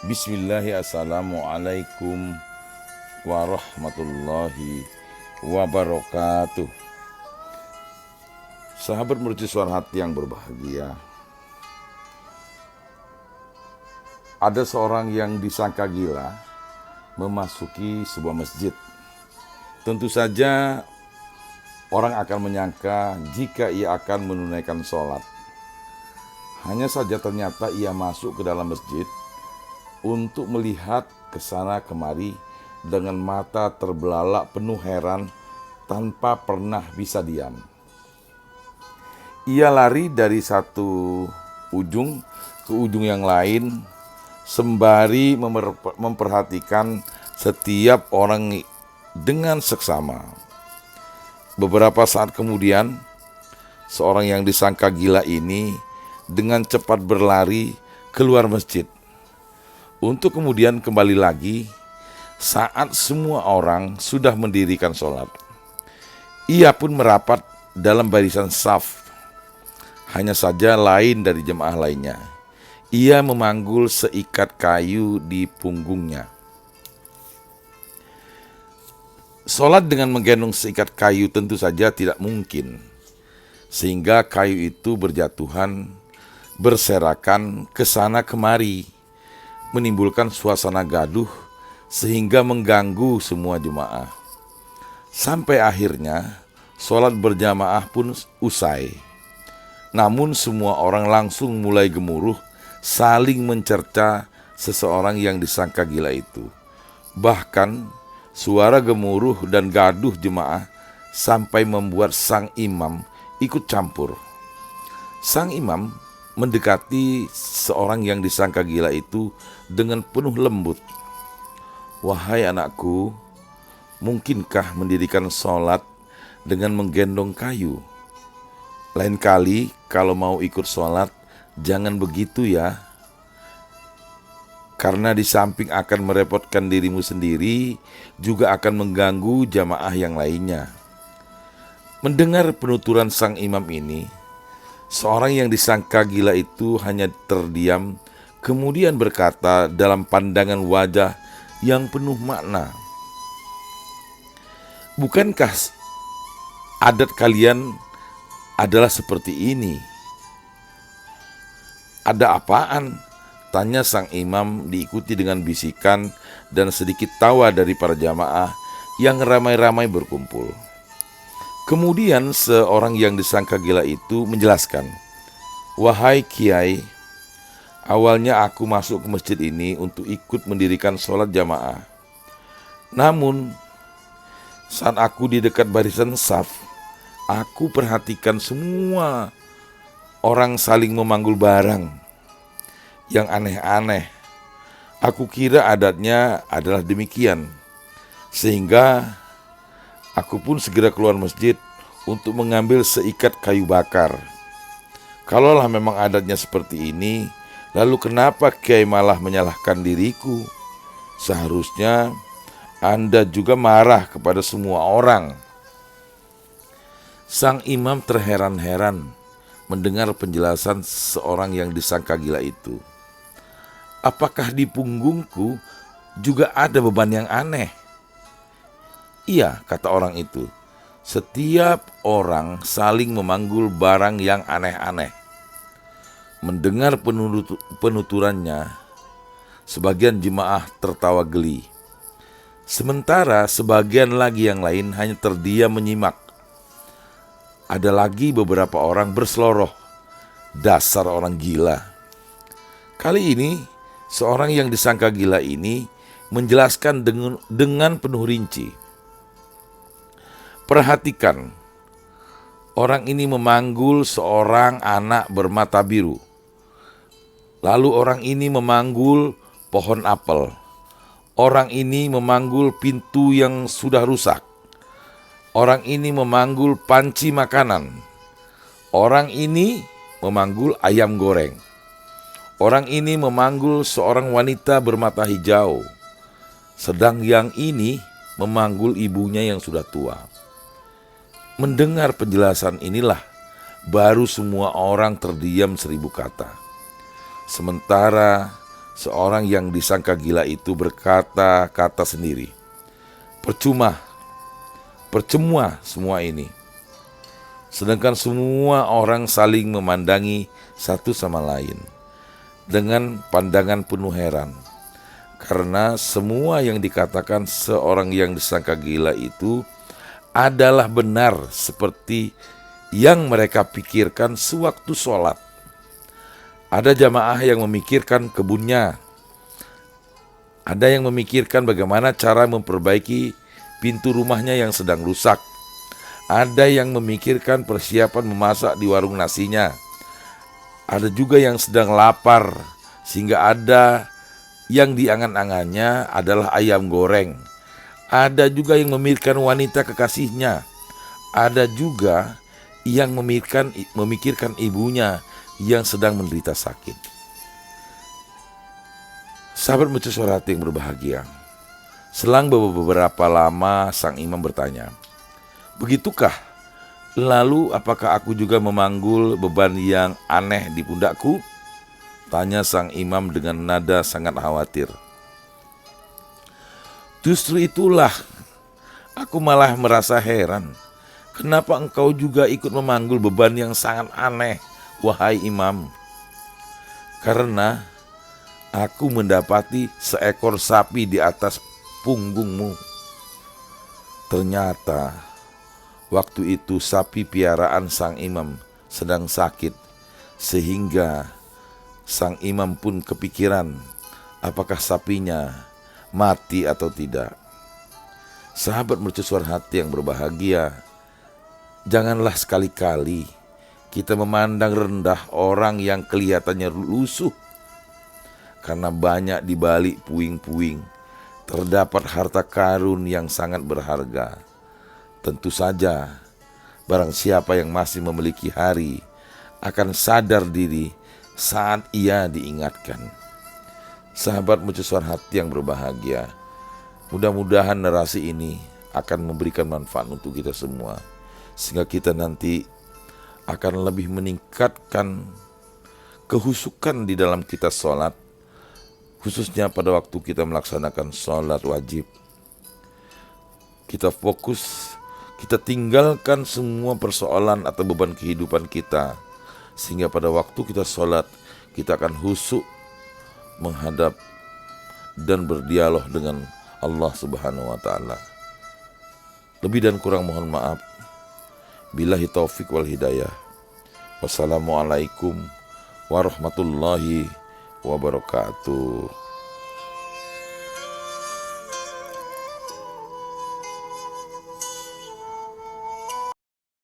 Bismillahirrahmanirrahim. Assalamualaikum warahmatullahi wabarakatuh. Sahabat mercusuar hati yang berbahagia, ada seorang yang disangka gila memasuki sebuah masjid. Tentu saja orang akan menyangka jika ia akan menunaikan sholat. Hanya saja ternyata ia masuk ke dalam masjid untuk melihat ke sana kemari dengan mata terbelalak penuh heran tanpa pernah bisa diam. Ia lari dari satu ujung ke ujung yang lain sembari memperhatikan setiap orang dengan seksama. Beberapa saat kemudian, seorang yang disangka gila ini dengan cepat berlari keluar masjid untuk kemudian kembali lagi saat semua orang sudah mendirikan sholat. Ia pun merapat dalam barisan saf, hanya saja lain dari jemaah lainnya. Ia memanggul seikat kayu di punggungnya. Sholat dengan menggendong seikat kayu tentu saja tidak mungkin, sehingga kayu itu berjatuhan, berserakan ke sana kemari, menimbulkan suasana gaduh sehingga mengganggu semua jemaah. Sampai akhirnya sholat berjamaah pun usai. Namun semua orang langsung mulai gemuruh saling mencerca seseorang yang disangka gila itu. Bahkan suara gemuruh dan gaduh jemaah sampai membuat sang imam ikut campur. Sang imam mendekati seorang yang disangka gila itu dengan penuh lembut. "Wahai anakku, mungkinkah mendirikan sholat dengan menggendong kayu? Lain kali kalau mau ikut sholat, jangan begitu ya. Karena di samping akan merepotkan dirimu sendiri, juga akan mengganggu jamaah yang lainnya." Mendengar penuturan sang imam ini, seorang yang disangka gila itu hanya terdiam, kemudian berkata dalam pandangan wajah yang penuh makna, "Bukankah adat kalian adalah seperti ini?" "Ada apaan?" tanya sang imam, diikuti dengan bisikan dan sedikit tawa dari para jamaah yang ramai-ramai berkumpul. Kemudian seorang yang disangka gila itu menjelaskan, "Wahai Kiai, awalnya aku masuk ke masjid ini untuk ikut mendirikan sholat jamaah. Namun, saat aku di dekat barisan saf, aku perhatikan semua orang saling memanggul barang yang aneh-aneh. Aku kira adatnya adalah demikian, sehingga aku pun segera keluar masjid untuk mengambil seikat kayu bakar. Kalaulah memang adatnya seperti ini, lalu kenapa Kiai malah menyalahkan diriku? Seharusnya Anda juga marah kepada semua orang." Sang imam terheran-heran mendengar penjelasan seorang yang disangka gila itu. "Apakah di punggungku juga ada beban yang aneh?" "Iya," kata orang itu, "setiap orang saling memanggul barang yang aneh-aneh." Mendengar penuturannya, sebagian jemaah tertawa geli. Sementara sebagian lagi yang lain hanya terdiam menyimak. Ada lagi beberapa orang berseloroh, "Dasar orang gila." Kali ini, seorang yang disangka gila ini menjelaskan dengan penuh rinci. "Perhatikan, orang ini memanggul seorang anak bermata biru. Lalu orang ini memanggul pohon apel. Orang ini memanggul pintu yang sudah rusak. Orang ini memanggul panci makanan. Orang ini memanggul ayam goreng. Orang ini memanggul seorang wanita bermata hijau. Sedang yang ini memanggul ibunya yang sudah tua." Mendengar penjelasan inilah baru semua orang terdiam 1000 kata. Sementara Seorang yang disangka gila itu berkata-kata sendiri, percuma semua ini. Sedangkan semua orang saling memandangi satu sama lain dengan pandangan penuh heran. Karena semua yang dikatakan seorang yang disangka gila itu adalah benar seperti yang mereka pikirkan sewaktu sholat. Ada jamaah yang memikirkan kebunnya. Ada yang memikirkan bagaimana cara memperbaiki pintu rumahnya yang sedang rusak. Ada yang memikirkan persiapan memasak di warung nasinya. Ada juga yang sedang lapar, sehingga ada yang diangan-angannya adalah ayam goreng. Ada juga yang memikirkan wanita kekasihnya. Ada juga yang memikirkan ibunya yang sedang menderita sakit. Sahabat mercusuar hati yang berbahagia, selang beberapa lama sang imam bertanya, begitukah? Lalu apakah aku juga memanggul beban yang aneh di pundakku? Tanya sang imam dengan nada sangat khawatir. Justru itulah aku malah merasa heran. Kenapa engkau juga ikut memanggul beban yang sangat aneh, wahai imam? Karena aku mendapati seekor sapi di atas punggungmu. Ternyata waktu itu sapi piaraan sang imam sedang sakit, sehingga sang imam pun kepikiran apakah sapinya mati atau tidak. Sahabat mercusuar hati yang berbahagia, janganlah sekali-kali kita memandang rendah orang yang kelihatannya lusuh. Karena banyak di balik puing-puing terdapat harta karun yang sangat berharga. Tentu saja, barang siapa yang masih memiliki hari akan sadar diri saat ia diingatkan. Sahabat mercusuar hati yang berbahagia, mudah-mudahan narasi ini akan memberikan manfaat untuk kita semua, sehingga kita nanti akan lebih meningkatkan kehusukan di dalam kita sholat, khususnya pada waktu kita melaksanakan sholat wajib. Kita fokus, kita tinggalkan semua persoalan atau beban kehidupan kita, sehingga pada waktu kita sholat, kita akan khusyuk menghadap dan berdialog dengan Allah Subhanahu wa Ta'ala. Lebih dan kurang mohon maaf. Billahi taufik wal hidayah. Wassalamualaikum warahmatullahi wabarakatuh.